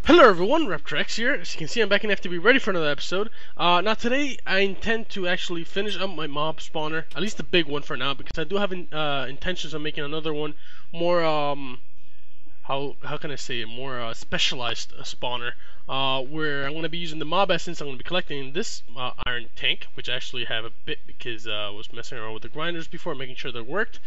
Hello everyone, Reptrex here. As you can see, I'm back in FTB ready for another episode. Now today I intend to actually finish up my mob spawner, at least the big one for now, because I do have intentions of making another one more, how can I say it, more specialized spawner, where I'm going to be using the mob essence. I'm going to be collecting this iron tank, which I actually have a bit because I was messing around with the grinders before, making sure they worked.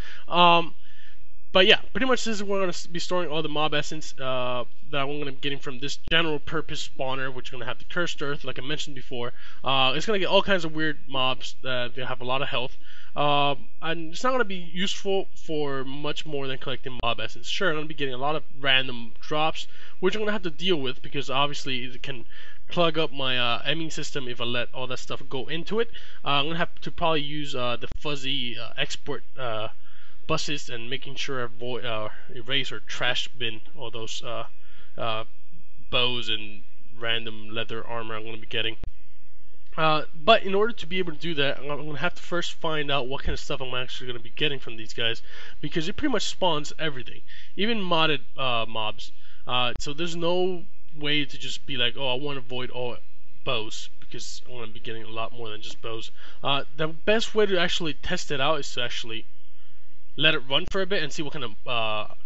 But yeah, pretty much this is where I'm going to be storing all the mob essence that I'm going to be getting from this general purpose spawner, which is going to have the cursed earth, like I mentioned before. It's going to get all kinds of weird mobs that have a lot of health. And it's not going to be useful for much more than collecting mob essence. Sure, I'm going to be getting a lot of random drops, which I'm going to have to deal with because obviously it can plug up my aiming system if I let all that stuff go into it. I'm going to have to probably use the fuzzy export buses and making sure I erase or trash bin all those bows and random leather armor I'm going to be getting. But in order to be able to do that, I'm going to have to first find out what kind of stuff I'm actually going to be getting from these guys, because it pretty much spawns everything, even modded mobs. So there's no way to just be like, oh, I want to avoid all bows, because I'm going to be getting a lot more than just bows. The best way to actually test it out is to actually let it run for a bit and see what kind of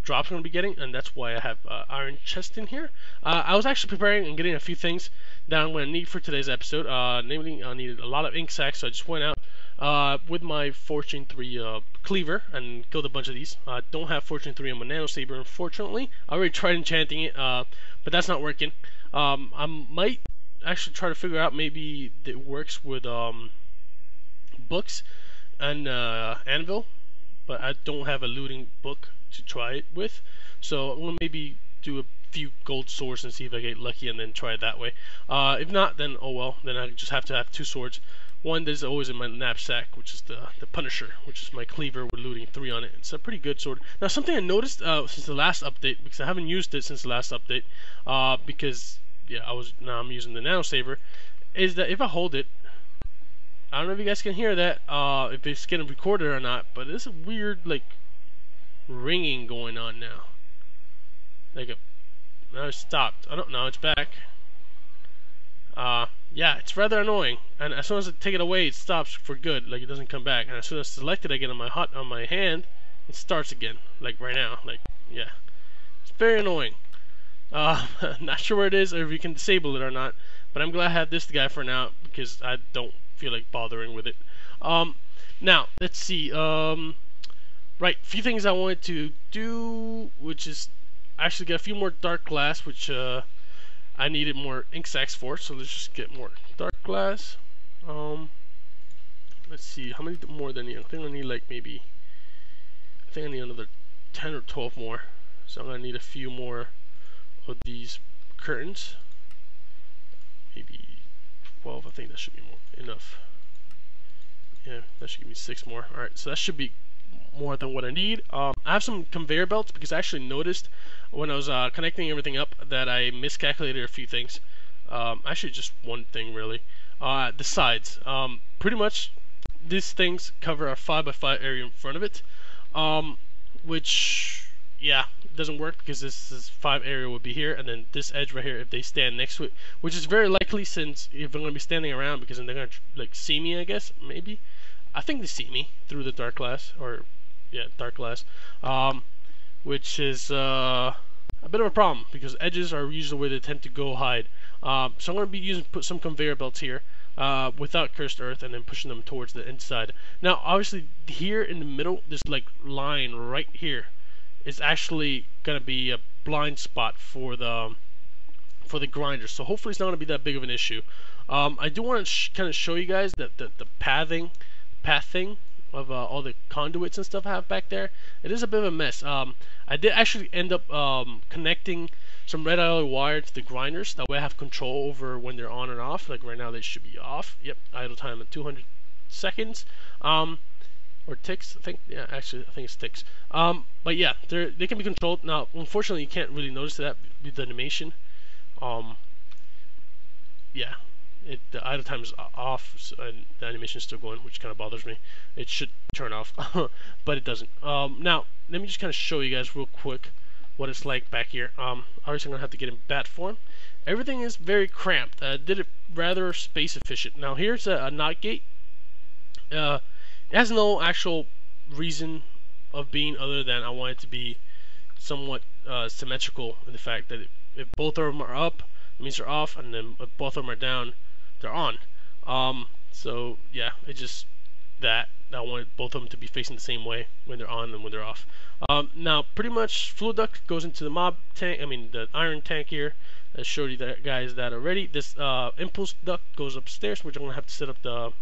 drops I'm going to be getting, and that's why I have iron chest in here. I was actually preparing and getting a few things that I'm going to need for today's episode. Namely, I needed a lot of ink sacs, so I just went out with my Fortune 3 cleaver and killed a bunch of these. I don't have Fortune 3 on my nano saber, unfortunately. I already tried enchanting it, but that's not working. I might actually try to figure out maybe it works with books and anvil, but I don't have a looting book to try it with, so I'm gonna maybe do a few gold swords and see if I get lucky and then try it that way. If not, then oh well, then I just have to have two swords. One that's always in my knapsack, which is the Punisher, which is my cleaver with looting 3 on it. It's a pretty good sword. Now, something I noticed since the last update, because I haven't used it since the last update, because yeah, now I'm using the nano saber, is that if I hold it, I don't know if you guys can hear that, if it's getting recorded or not, but there's a weird, like, ringing going on now. Like, now it's stopped. I don't know, it's back. Yeah, it's rather annoying. And as soon as I take it away, it stops for good, like it doesn't come back. And as soon as I select it again on my hand, it starts again, like right now. Like, yeah, it's very annoying. Not sure where it is or if you can disable it or not, but I'm glad I have this guy for now because I don't feel like bothering with it. Now let's see. Right, a few things I wanted to do, which is actually get a few more dark glass, which I needed more ink sacs for. So let's just get more dark glass. Let's see, how many more than I need? I think I need like maybe. I think I need another 10 or 12 more. So I'm gonna need a few more of these curtains. Maybe 12. I think that should be more enough. Yeah, that should give me 6 more. Alright, so that should be more than what I need. I have some conveyor belts because I actually noticed when I was connecting everything up that I miscalculated a few things. Actually, just one thing really. The sides. Pretty much, these things cover a 5x5 area in front of it, which, yeah, doesn't work because this 5 area would be here, and then this edge right here if they stand next to it, which is very likely since if I'm going to be standing around, because then they're going to like see me, I guess, maybe. I think they see me through the dark glass, or yeah, dark glass, which is a bit of a problem because edges are usually where they tend to go hide. So I'm going to be put some conveyor belts here without cursed earth and then pushing them towards the inside. Now obviously here in the middle, this like line right here is actually going to be a blind spot for the grinder, so hopefully it's not going to be that big of an issue. I do want to kind of show you guys that the path thing of all the conduits and stuff I have back there. It is a bit of a mess. I did actually end up connecting some red alloy wire to the grinders. That way I have control over when they're on and off. Like right now they should be off. Yep, idle time at 200 seconds. Or ticks, I think. Yeah, actually, I think it's ticks. But yeah, they can be controlled. Now, unfortunately, you can't really notice that with the animation. Yeah, the idle time is off, so, and the animation is still going, which kind of bothers me. It should turn off, but it doesn't. Now, let me just kind of show you guys real quick what it's like back here. Obviously I'm gonna have to get in bat form. Everything is very cramped. I did it rather space efficient. Now here's a NOT gate. It has no actual reason of being other than I want it to be somewhat symmetrical in the fact that if both of them are up, it means they're off, and then if both of them are down, they're on. So yeah, it's just that I want both of them to be facing the same way when they're on and when they're off. Now pretty much fluid duct goes into the mob tank, the iron tank here. I showed you that, guys, that already. This impulse duct goes upstairs, which I'm gonna have to set up the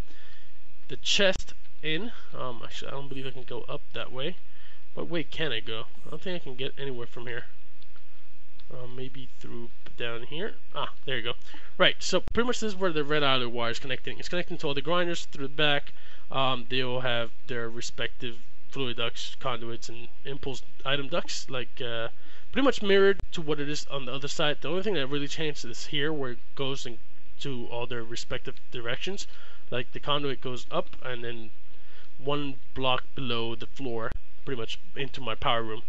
chest in. Actually, I don't believe I can go up that way. What way can I go? I don't think I can get anywhere from here. Maybe through down here. Ah, there you go. Right, so pretty much this is where the red idler wire is connecting. It's connecting to all the grinders through the back. They all have their respective fluid ducts, conduits, and impulse item ducts, like pretty much mirrored to what it is on the other side. The only thing that really changed is here, where it goes into all their respective directions. Like the conduit goes up, and then one block below the floor, pretty much into my power room.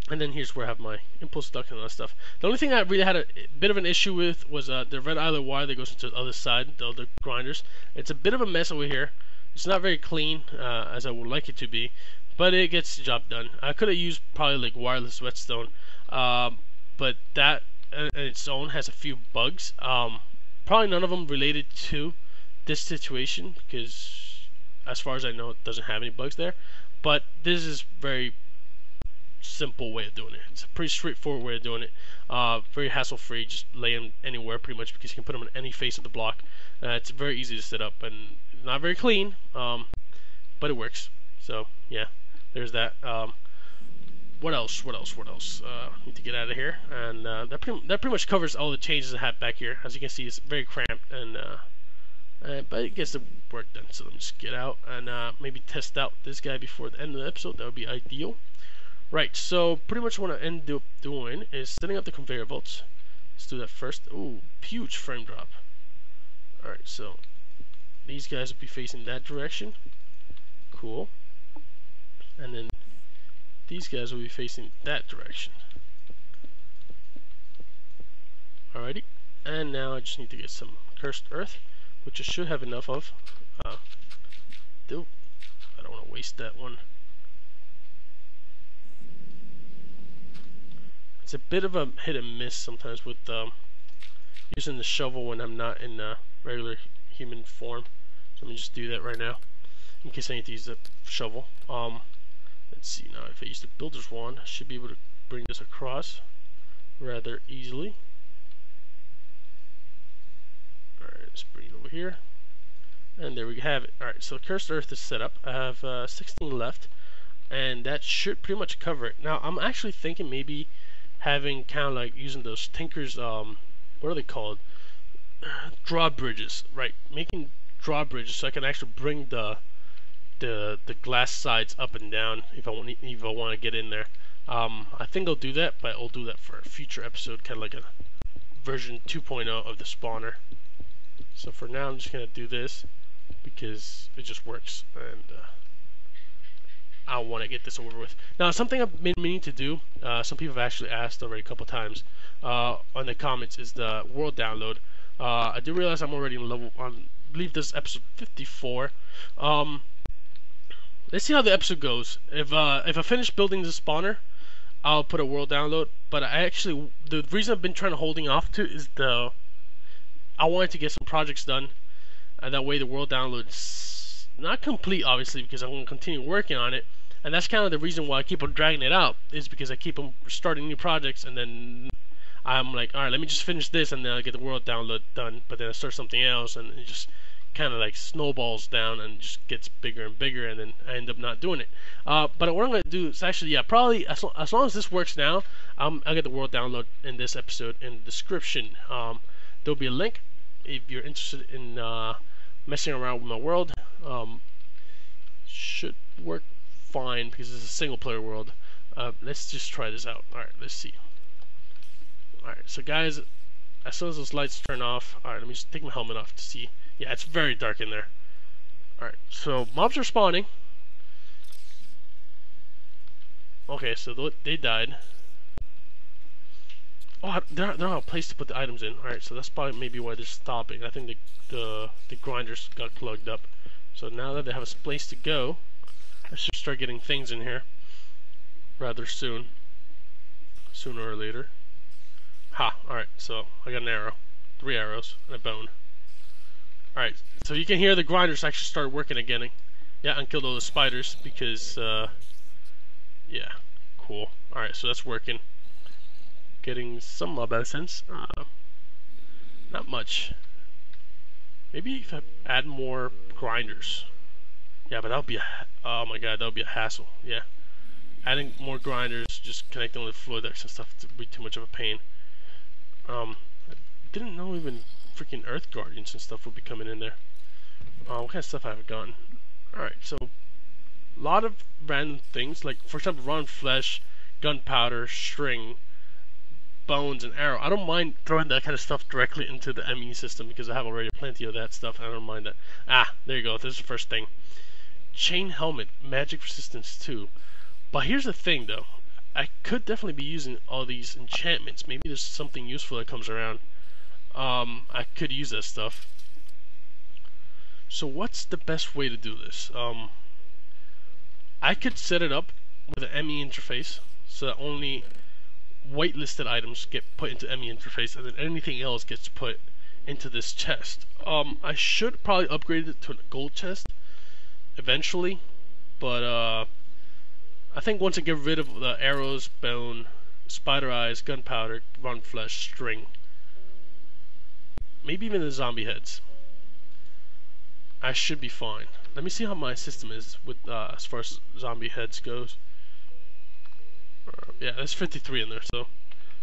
And then here's where I have my impulse duct and all that stuff. The only thing I really had a bit of an issue with was the red idler wire that goes into the other side, the other grinders. It's a bit of a mess over here. It's not very clean as I would like it to be, but it gets the job done. I could have used probably like wireless whetstone, but that in its own has a few bugs. Probably none of them related to this situation, because as far as I know, it doesn't have any bugs there. But this is very simple way of doing it. It's a pretty straightforward way of doing it. Very hassle free. Just lay them anywhere pretty much, because you can put them on any face of the block. It's very easy to set up and not very clean, but it works. So yeah, there's that. What else? Need to get out of here, and that pretty much covers all the changes I have back here. As you can see, it's very cramped, and but it gets the work done. So let me just get out and maybe test out this guy before the end of the episode. That would be ideal. Right. So pretty much what I end up doing is setting up the conveyor belts. Let's do that first. Ooh, huge frame drop. All right. So these guys will be facing that direction. Cool. And then these guys will be facing that direction. Alrighty, and now I just need to get some cursed earth, which I should have enough of. I don't want to waste that one. It's a bit of a hit and miss sometimes with using the shovel when I'm not in regular human form. So let me just do that right now, in case I need to use the shovel. Let's see now, if I use the builder's wand, I should be able to bring this across rather easily. Alright, let's bring it over here. And there we have it. Alright, so cursed earth is set up. I have 16 left, and that should pretty much cover it. Now, I'm actually thinking maybe having kind of like using those Tinker's, what are they called? Drawbridges, right? Making drawbridges so I can actually bring the glass sides up and down if I want to get in there. I think I'll do that, but I'll do that for a future episode, kind of like a version 2.0 of the spawner. So for now, I'm just gonna do this because it just works, and I want to get this over with. Now, something I've been meaning to do, some people have actually asked already a couple times on the comments, is the world download. I do realize I'm already in level, I believe this is episode 54. Let's see how the episode goes. If I finish building the spawner, I'll put a world download. But the reason I've been trying to holding off to is I wanted to get some projects done, and that way the world download's not complete, obviously, because I'm going to continue working on it. And that's kind of the reason why I keep on dragging it out, is because I keep on starting new projects, and then I'm like, alright, let me just finish this, and then I'll get the world download done. But then I start something else, and it just kind of like snowballs down and just gets bigger and bigger, and then I end up not doing it. But what I'm going to do is actually, yeah, probably as long as this works now, I'll get the world download in this episode in the description. There'll be a link if you're interested in messing around with my world. Should work fine because it's a single player world. Let's just try this out. Alright, let's see. Alright, so guys, as soon as those lights turn off, alright, let me just take my helmet off to see. Yeah, it's very dark in there. Alright, so mobs are spawning. Okay, so they died. Oh, they don't have a place to put the items in. Alright, so that's probably maybe why they're stopping. I think the grinders got plugged up. So now that they have a place to go, I should start getting things in here rather soon. Sooner or later. Ha! Alright, so I got an arrow. 3 arrows and a bone. Alright, so you can hear the grinders actually start working again. Yeah, and killed all the spiders because, yeah, cool. Alright, so that's working. Getting some mob essence. Not much. Maybe if I add more grinders. Yeah, but that would be oh my god, that would be a hassle. Yeah. Adding more grinders, just connecting with floor decks and stuff would be too much of a pain. I didn't know even freaking Earth Guardians and stuff would be coming in there. What kind of stuff have I gotten? Alright, so a lot of random things, like for example rotten flesh, gunpowder, string, bones, and arrow. I don't mind throwing that kind of stuff directly into the ME system because I have already plenty of that stuff. I don't mind that. Ah, there you go. This is the first thing. Chain helmet, magic resistance 2. But here's the thing though. I could definitely be using all these enchantments. Maybe there's something useful that comes around. I could use that stuff. So what's the best way to do this? I could set it up with an ME interface so that only whitelisted items get put into ME interface, and then anything else gets put into this chest. I should probably upgrade it to a gold chest eventually, but I think once I get rid of the arrows, bone, spider eyes, gunpowder, rotten flesh, string, maybe even the zombie heads, I should be fine. Let me see how my system is with as far as zombie heads goes. Yeah, there's 53 in there, so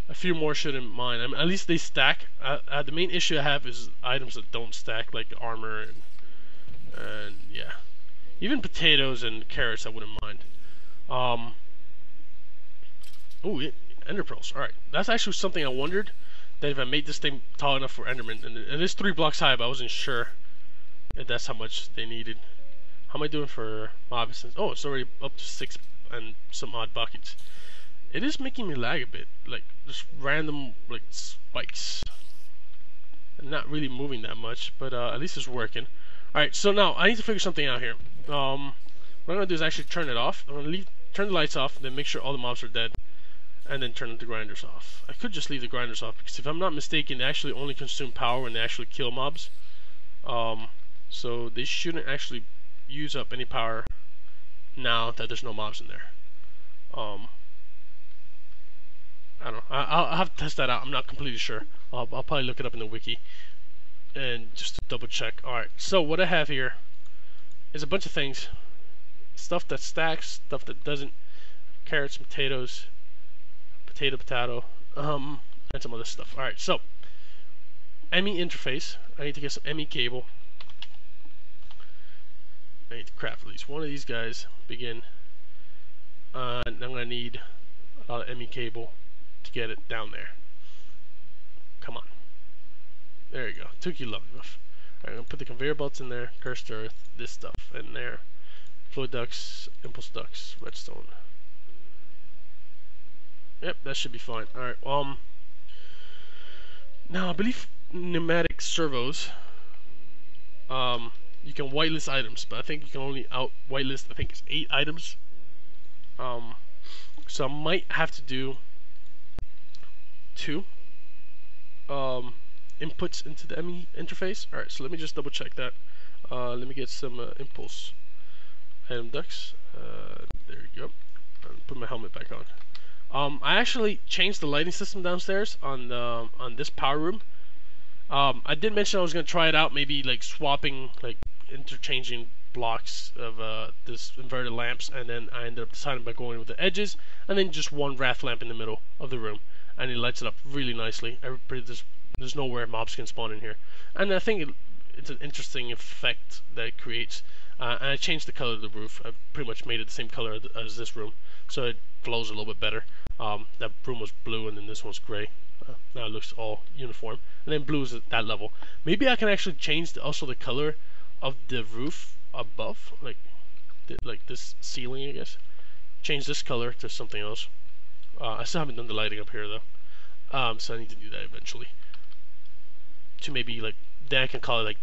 a few more shouldn't mind. I mean, at least they stack. The main issue I have is items that don't stack, like armor and yeah, even potatoes and carrots I wouldn't mind. Ooh, ender pearls. All right, that's actually something I wondered, that if I made this thing tall enough for enderman, and it is 3 blocks high, but I wasn't sure if that's how much they needed. How am I doing for mob essence? Oh, it's already up to 6 and some odd buckets. It is making me lag a bit, like just random like spikes, and not really moving that much, but at least it's working. Alright, so now I need to figure something out here. What I'm gonna do is actually turn it off. I'm gonna turn the lights off, then make sure all the mobs are dead, and then turn the grinders off. I could just leave the grinders off because if I'm not mistaken, they actually only consume power when they actually kill mobs. So they shouldn't actually use up any power now that there's no mobs in there. I don't know. I'll have to test that out. I'm not completely sure. I'll probably look it up in the wiki and just to double check. Alright, so what I have here is a bunch of things. Stuff that stacks, stuff that doesn't. Carrots, potatoes, potato, and some other stuff. Alright, so ME interface. I need to get some ME cable. I need to craft at least one of these guys. Begin. And I'm going to need a lot of ME cable to get it down there. Come on. There you go. Took you long enough. Alright, I'm going to put the conveyor belts in there. Cursed earth. This stuff in there. Flow ducts. Impulse ducts. Redstone. Yep, that should be fine. Alright, now I believe pneumatic servos, you can whitelist items, but I think you can only whitelist, I think it's 8 items. So I might have to do 2 inputs into the ME interface. Alright, so let me just double check that. Let me get some impulse item ducts. There you go. Put my helmet back on. I actually changed the lighting system downstairs on this power room. I did mention I was going to try it out, maybe like swapping, like interchanging blocks of this inverted lamps, and then I ended up deciding by going with the edges and then just one wrath lamp in the middle of the room, and it lights it up really nicely. There's nowhere mobs can spawn in here, and I think it's an interesting effect that it creates. And I changed the color of the roof. I pretty much made it the same color as this room, so it flows a little bit better. That room was blue, and then this one's gray. Now it looks all uniform, and then blue is at that level. Maybe I can actually change also the color of the roof above, like this ceiling, I guess. change this color to something else. I still haven't done the lighting up here though, so I need to do that eventually. To maybe like, then I can call it like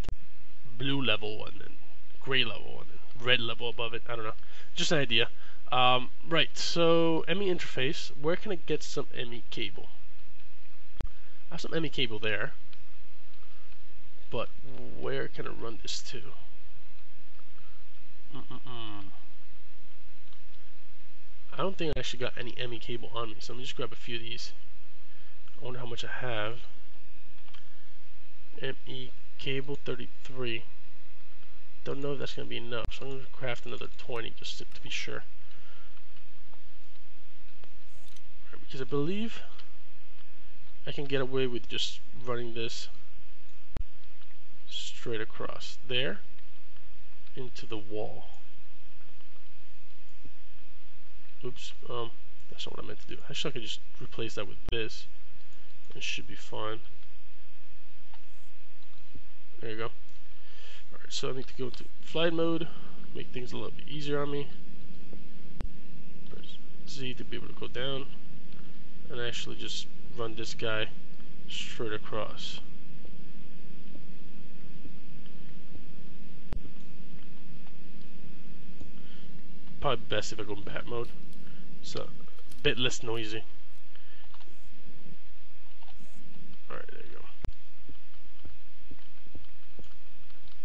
blue level and then gray level and then red level above it. I don't know, just an idea. Right, so ME interface, where can I get some ME cable? I have some ME cable there, but where can I run this to? I don't think I actually got any ME cable on me, so let me just grab a few of these. I wonder how much I have. ME cable 33. Don't know if that's going to be enough, so I'm going to craft another 20 just to be sure. Right, because I believe I can get away with just running this straight across there into the wall. Oops, that's not what I meant to do. Actually, I could just replace that with this. It should be fine. There you go. Alright, so I need to go into flight mode, make things a little bit easier on me. Press Z to be able to go down, and actually just run this guy straight across. Probably best if I go in bat mode, so a bit less noisy. Alright, there you go.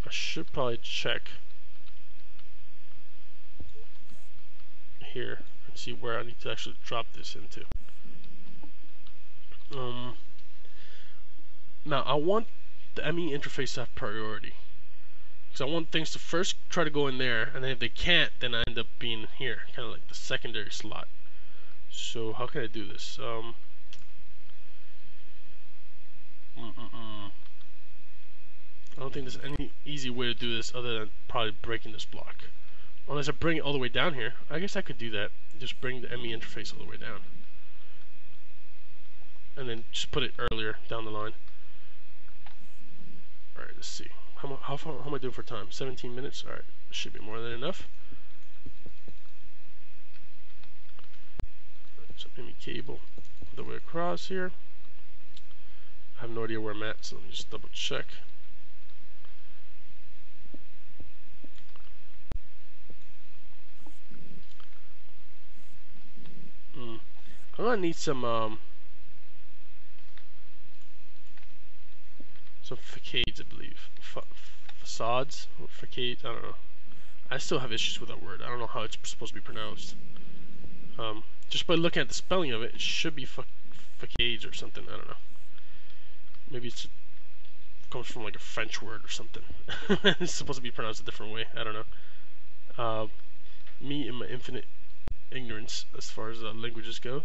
I should probably check here and see where I need to actually drop this into. Now I want the ME interface to have priority, because I want things to first try to go in there, and then if they can't, then I end up being here, kind of like the secondary slot. So how can I do this? I don't think there's any easy way to do this other than probably breaking this block. Unless I bring it all the way down here. I guess I could do that. Just bring the ME interface all the way down. And then just put it earlier down the line. Alright, let's see. How am I doing for time? 17 minutes? Alright, should be more than enough. Some ME cable all the way across here. I have no idea where I'm at, so let me just double check. I'm gonna need some facades, I believe. Facades? Or facades? I don't know. I still have issues with that word. I don't know how it's supposed to be pronounced. Just by looking at the spelling of it, it should be facades or something. I don't know. Maybe it comes from like a French word or something. It's supposed to be pronounced a different way. I don't know. Me and my infinite ignorance as far as languages go.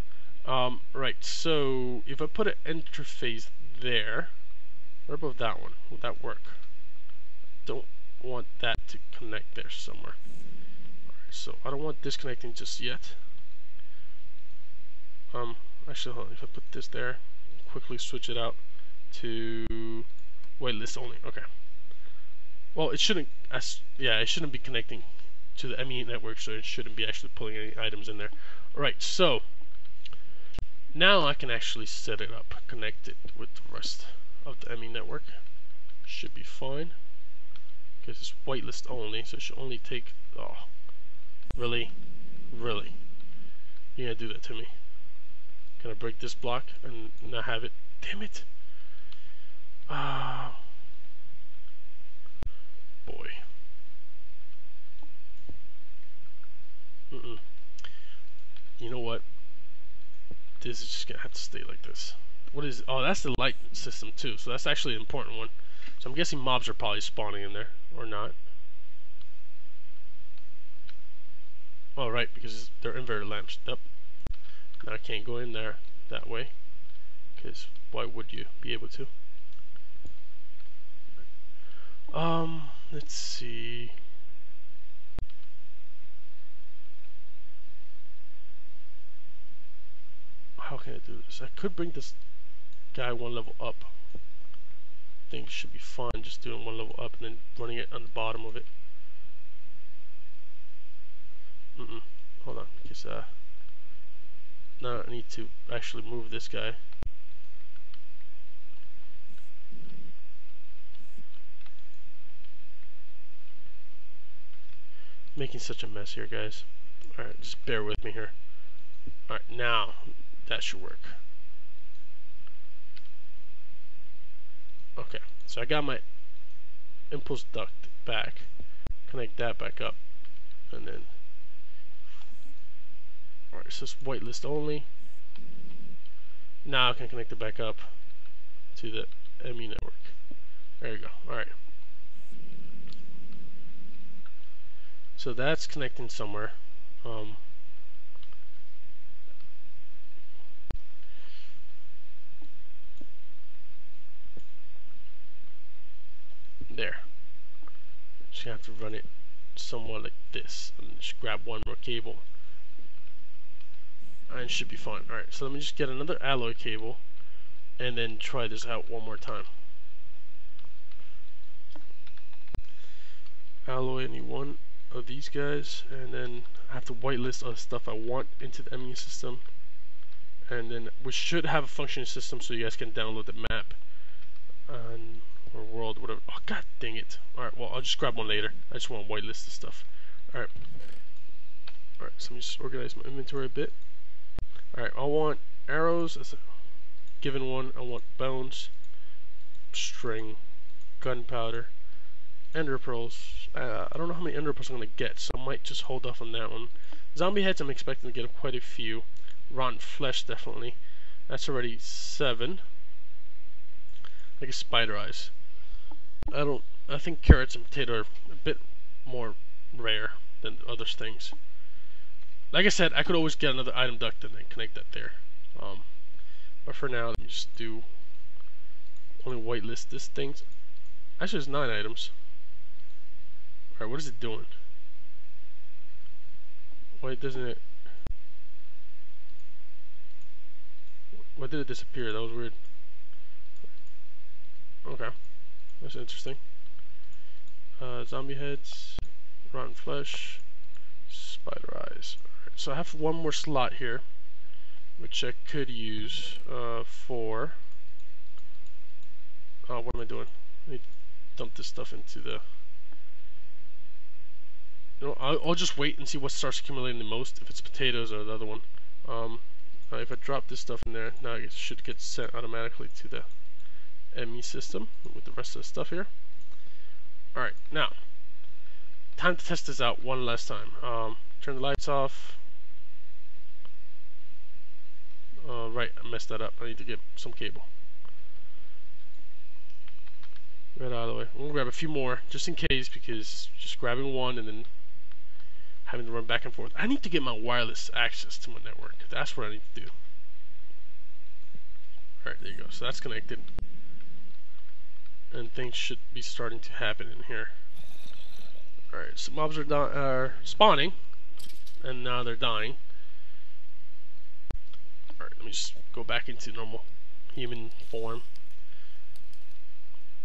Right, so if I put an interface there, what about that one? Would that work? Don't want that to connect there somewhere. Alright, so I don't want this connecting just yet. Actually, hold on. If I put this there, quickly switch it out to whitelist only. Okay. Well, it shouldn't. It shouldn't be connecting to the ME network, so it shouldn't be actually pulling any items in there. Alright, so now I can actually set it up, connect it with the rest of the ME network. Should be fine, because it's whitelist only, so it should only take. Oh, really? You're gonna do that to me? Can I break this block and not have it? Damn it! Ah, boy. You know what? This is just gonna have to stay like this. What is? Oh, that's the light system too. So that's actually an important one. So I'm guessing mobs are probably spawning in there, or not. Oh, right, because they're inverter lamps. Yep. Now I can't go in there that way, because why would you be able to? Let's see. How can I do this? I could bring this guy one level up. I think it should be fine just doing one level up and then running it on the bottom of it. Hold on, because because now I need to actually move this guy. Making such a mess here, guys. Alright, just bear with me here. Alright, now that should work. Okay, so I got my impulse duct back. Connect that back up. And then, alright, so it's whitelist only. Now I can connect it back up to the ME network. There you go. Alright. So that's connecting somewhere. There. Just have to run it somewhat like this, and just grab one more cable, and it should be fine. Alright, so let me just get another alloy cable, and then try this out one more time. Alloy, any one of these guys, and then I have to whitelist all the stuff I want into the ME system, and then we should have a functioning system so you guys can download the map and or world, whatever. Oh, god dang it. Alright, well, I'll just grab one later. I just want to whitelist the stuff. Alright. Alright, so let me just organize my inventory a bit. Alright, I want arrows as a given one. I want bones, string, gunpowder, ender pearls. I don't know how many ender pearls I'm going to get, so I might just hold off on that one. Zombie heads, I'm expecting to get quite a few. Rotten flesh, definitely. That's already 7. I guess spider eyes. I think carrots and potato are a bit more rare than other things. Like I said, I could always get another item duct and then connect that there. But for now, let me just do only whitelist this thing. Actually, there's 9 items. Alright, what is it doing? Why doesn't it? Why did it disappear? That was weird. Okay, that's interesting. Zombie heads, rotten flesh, spider eyes. Alright, so I have one more slot here, which I could use for. What am I doing? Let me dump this stuff into the. You know, I'll just wait and see what starts accumulating the most. If it's potatoes or the other one. If I drop this stuff in there, now it should get sent automatically to the ME system with the rest of the stuff here. Alright, now time to test this out one last time. Turn the lights off. Right, I messed that up. I need to get some cable. Right out of the way. I'm gonna grab a few more just in case, because just grabbing one and then having to run back and forth. I need to get my wireless access to my network. That's what I need to do. Alright, there you go. So that's connected. And things should be starting to happen in here. Alright, so mobs are spawning, and now they're dying. Alright, let me just go back into normal human form.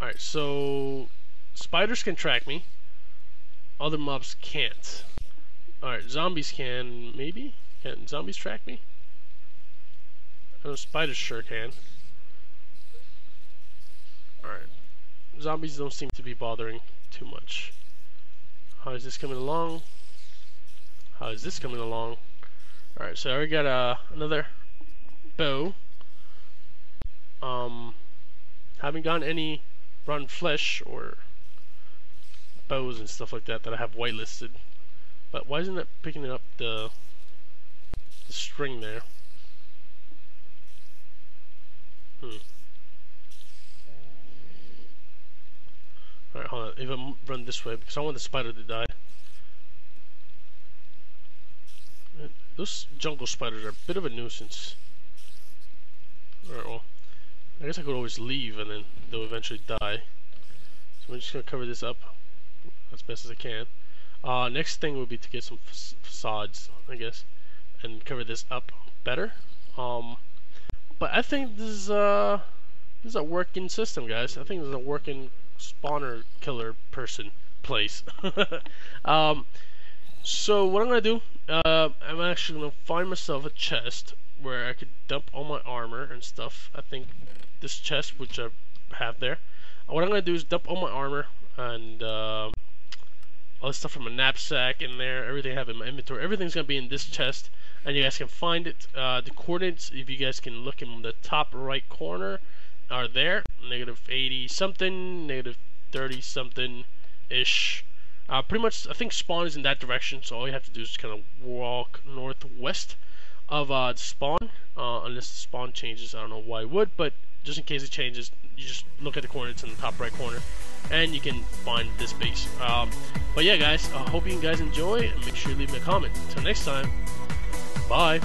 Alright, so spiders can track me. Other mobs can't. Alright, zombies can, maybe? Can zombies track me? I know spiders sure can. Alright. Zombies don't seem to be bothering too much. How is this coming along? How is this coming along? Alright, so I already got another bow. Haven't gotten any rotten flesh or bows and stuff like that I have whitelisted. But why isn't it picking up the string there? Alright, hold on. If I run this way, because I want the spider to die. Those jungle spiders are a bit of a nuisance. Alright, well, I guess I could always leave and then they'll eventually die. So I'm just going to cover this up as best as I can. Next thing would be to get some facades, I guess, and cover this up better. But I think this is a working system, guys. I think this is a working spawner killer person place. So what I'm gonna do I'm actually gonna find myself a chest where I could dump all my armor and stuff. I think this chest, which I have there. What I'm gonna do is dump all my armor and all the stuff from my knapsack in there. Everything I have in my inventory. Everything's gonna be in this chest, and you guys can find it. The coordinates, if you guys can look in the top right corner, are there. -80 something, -30 something ish. Pretty much, I think spawn is in that direction, so all you have to do is kind of walk northwest of the spawn, unless the spawn changes. I don't know why it would, but just in case it changes, you just look at the coordinates in the top right corner, and you can find this base. But yeah, guys, I hope you guys enjoy, and make sure you leave me a comment. Until next time, bye.